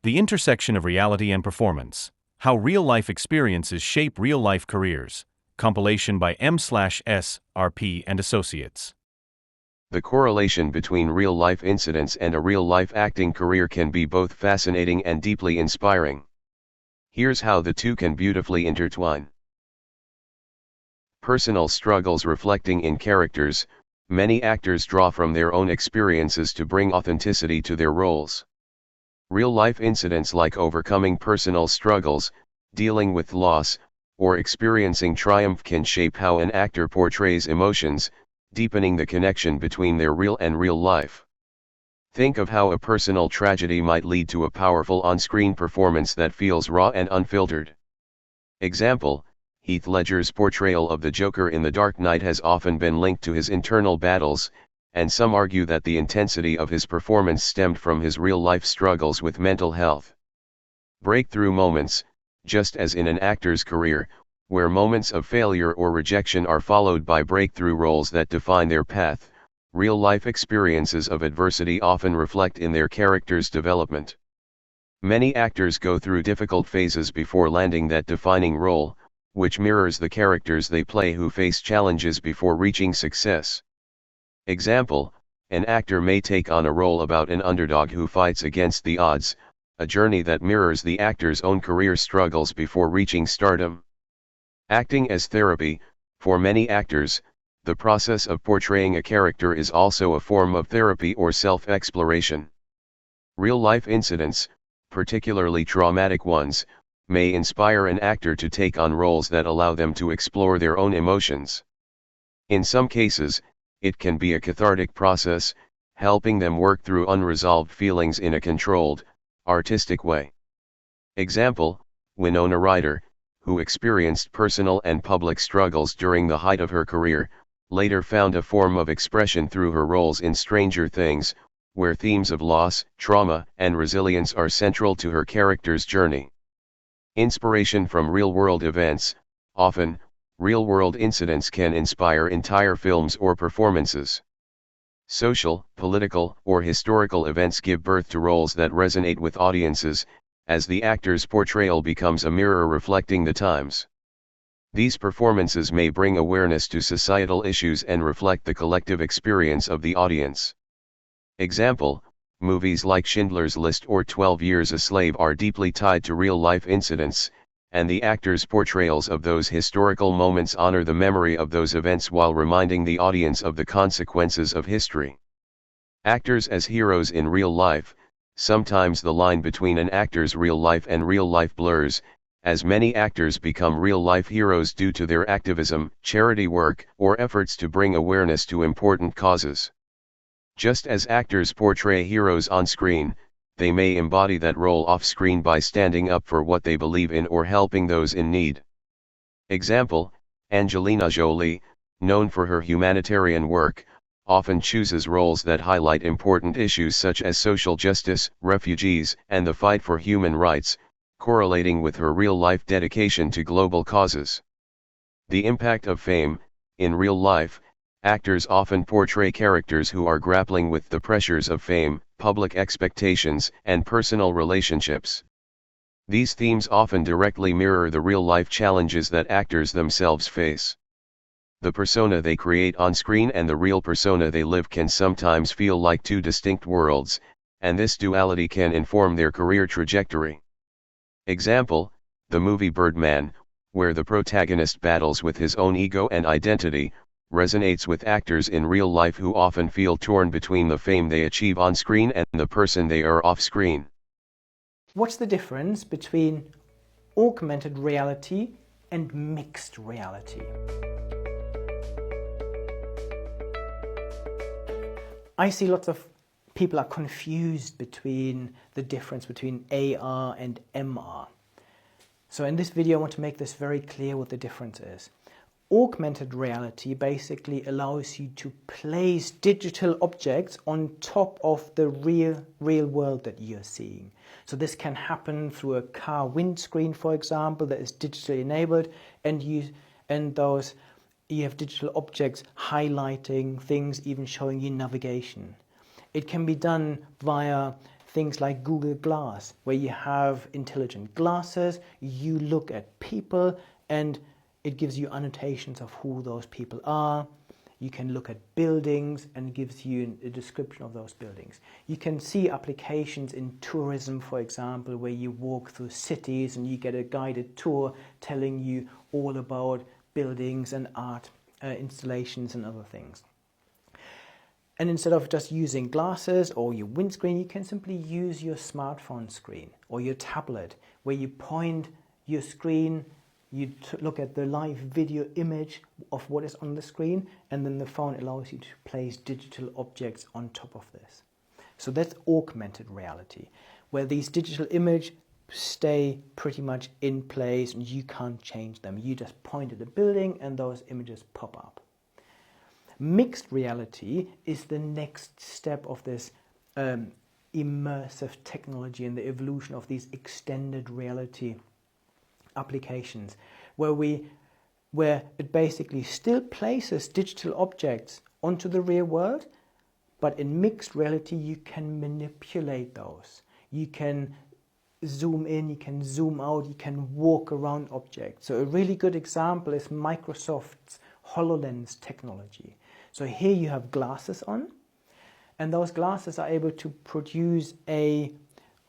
The intersection of reality and performance. How real-life experiences shape real-life careers. Compilation by M/S, Aarpee and Associates. The correlation between real-life incidents and a real-life acting career can be both fascinating and deeply inspiring. Here's how the two can beautifully intertwine. Personal struggles reflecting in characters. Many actors draw from their own experiences to bring authenticity to their roles. Real-life incidents like overcoming personal struggles, dealing with loss, or experiencing triumph can shape how an actor portrays emotions, deepening the connection between their real and real life. Think of how a personal tragedy might lead to a powerful on-screen performance that feels raw and unfiltered. Example: Heath Ledger's portrayal of the Joker in The Dark Knight has often been linked to his internal battles, and some argue that the intensity of his performance stemmed from his real-life struggles with mental health. Breakthrough moments. Just as in an actor's career, where moments of failure or rejection are followed by breakthrough roles that define their path, real-life experiences of adversity often reflect in their characters' development. Many actors go through difficult phases before landing that defining role, which mirrors the characters they play who face challenges before reaching success. Example: an actor may take on a role about an underdog who fights against the odds, a journey that mirrors the actor's own career struggles before reaching stardom. Acting as therapy. For many actors, the process of portraying a character is also a form of therapy or self-exploration. Real-life incidents, particularly traumatic ones, may inspire an actor to take on roles that allow them to explore their own emotions. In some cases, it can be a cathartic process, helping them work through unresolved feelings in a controlled, artistic way. Example: Winona Ryder, who experienced personal and public struggles during the height of her career, later found a form of expression through her roles in Stranger Things, where themes of loss, trauma, and resilience are central to her character's journey. Inspiration from real-world events. Often, real-world incidents can inspire entire films or performances. Social, political, or historical events give birth to roles that resonate with audiences, as the actor's portrayal becomes a mirror reflecting the times. These performances may bring awareness to societal issues and reflect the collective experience of the audience. Example: movies like Schindler's List or 12 Years a Slave are deeply tied to real-life incidents, and the actors' portrayals of those historical moments honor the memory of those events while reminding the audience of the consequences of history. Actors as heroes in real life. Sometimes the line between an actor's real life and real life blurs, as many actors become real-life heroes due to their activism, charity work, or efforts to bring awareness to important causes. Just as actors portray heroes on screen, they may embody that role off-screen by standing up for what they believe in or helping those in need. Example: Angelina Jolie, known for her humanitarian work, often chooses roles that highlight important issues such as social justice, refugees, and the fight for human rights, correlating with her real-life dedication to global causes. The impact of fame. In real life, actors often portray characters who are grappling with the pressures of fame, public expectations, and personal relationships. These themes often directly mirror the real-life challenges that actors themselves face. The persona they create on screen and the real persona they live can sometimes feel like two distinct worlds, and this duality can inform their career trajectory. Example: the movie Birdman, where the protagonist battles with his own ego and identity, resonates with actors in real life who often feel torn between the fame they achieve on screen and the person they are off screen. What's the difference between augmented reality and mixed reality? I see lots of people are confused between the difference between AR and MR. So in this video I want to make this very clear what the difference is. Augmented reality basically allows you to place digital objects on top of the real world that you're seeing. So this can happen through a car windscreen, for example, that is digitally enabled, and you have digital objects highlighting things, even showing you navigation. It can be done via things like Google Glass, where you have intelligent glasses, you look at people and it gives you annotations of who those people are. You can look at buildings and it gives you a description of those buildings. You can see applications in tourism, for example, where you walk through cities and you get a guided tour telling you all about buildings and art installations and other things. And instead of just using glasses or your windscreen, you can simply use your smartphone screen or your tablet, where you point your screen, you look at the live video image of what is on the screen, and then the phone allows you to place digital objects on top of this. So that's augmented reality, where these digital images stay pretty much in place and you can't change them. You just point at a building and those images pop up. Mixed reality is the next step of this immersive technology and the evolution of these extended reality applications, where it basically still places digital objects onto the real world, but in mixed reality you can manipulate those. You can zoom in, you can zoom out, you can walk around objects. So a really good example is Microsoft's HoloLens technology. So here you have glasses on, and those glasses are able to produce a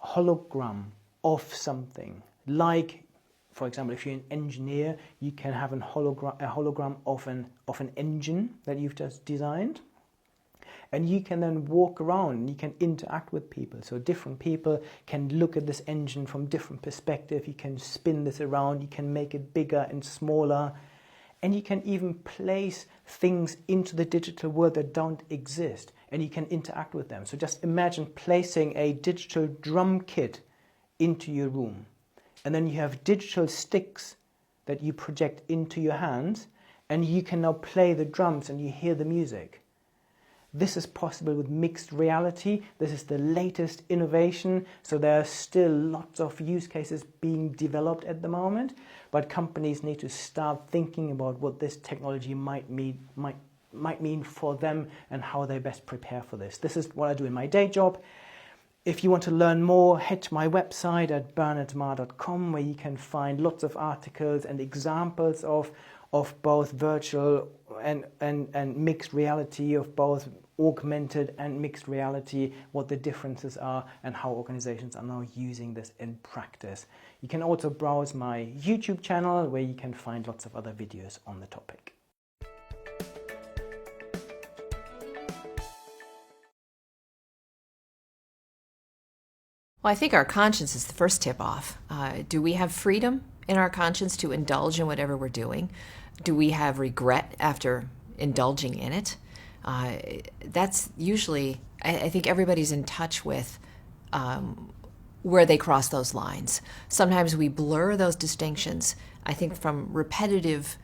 hologram of something. Like, for example, if you're an engineer, you can have a hologram of an engine that you've just designed. And you can then walk around and you can interact with people. So different people can look at this engine from different perspectives. You can spin this around, you can make it bigger and smaller. And you can even place things into the digital world that don't exist, and you can interact with them. So just imagine placing a digital drum kit into your room, and then you have digital sticks that you project into your hands, and you can now play the drums and you hear the music. This is possible with mixed reality. This is the latest innovation, so there are still lots of use cases being developed at the moment, but companies need to start thinking about what this technology might mean for them and how they best prepare for this. This is what I do in my day job. If you want to learn more, head to my website at bernardmarr.com, where you can find lots of articles and examples of both virtual and mixed reality, of both augmented and mixed reality, what the differences are and how organizations are now using this in practice. You can also browse my YouTube channel, where you can find lots of other videos on the topic. Well, I think our conscience is the first tip-off. Do we have freedom in our conscience to indulge in whatever we're doing? Do we have regret after indulging in it? That's usually, I think everybody's in touch with where they cross those lines. Sometimes we blur those distinctions, I think, from repetitive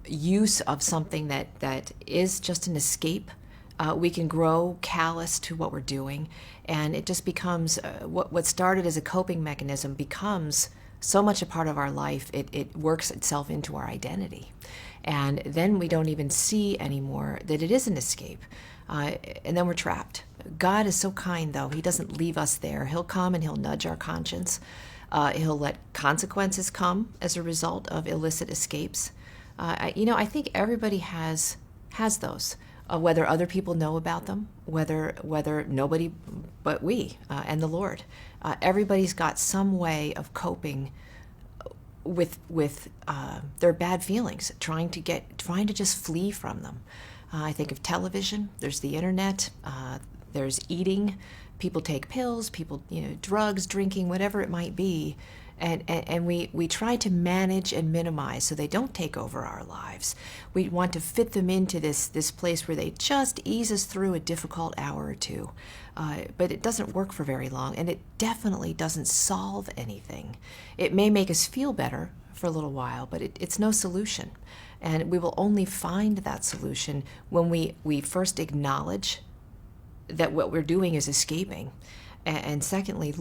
use of something that is just an escape. We can grow callous to what we're doing, and it just becomes what started as a coping mechanism becomes so much a part of our life. It works itself into our identity, and then we don't even see anymore that it is an escape, and then we're trapped. God is so kind, though. He doesn't leave us there. He'll come and he'll nudge our conscience. He'll let consequences come as a result of illicit escapes. I think everybody has those. Whether other people know about them, whether nobody but we and the Lord. Everybody's got some way of coping with their bad feelings, trying to just flee from them. I think of television. There's the internet. There's eating. People take pills. People, drugs, drinking, whatever it might be. And we try to manage and minimize so they don't take over our lives. We want to fit them into this place where they just ease us through a difficult hour or two. But it doesn't work for very long, and it definitely doesn't solve anything. It may make us feel better for a little while, but it's no solution. And we will only find that solution when we first acknowledge that what we're doing is escaping. And secondly,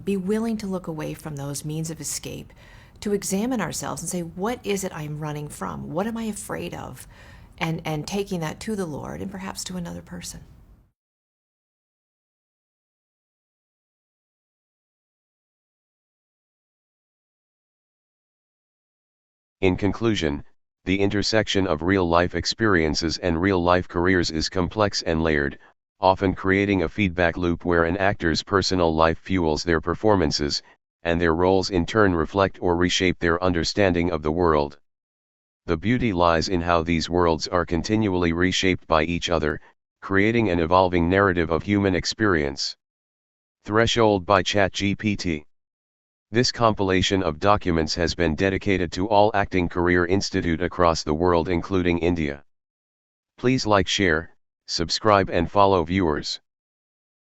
be willing to look away from those means of escape, to examine ourselves and say, what is it I'm running from? What am I afraid of? And taking that to the Lord and perhaps to another person. In conclusion, the intersection of real-life experiences and real-life careers is complex and layered, often creating a feedback loop where an actor's personal life fuels their performances, and their roles in turn reflect or reshape their understanding of the world. The beauty lies in how these worlds are continually reshaped by each other, creating an evolving narrative of human experience. Threshold by ChatGPT. This compilation of documents has been dedicated to all acting career institute across the world including India. Please like, share, subscribe and follow viewers.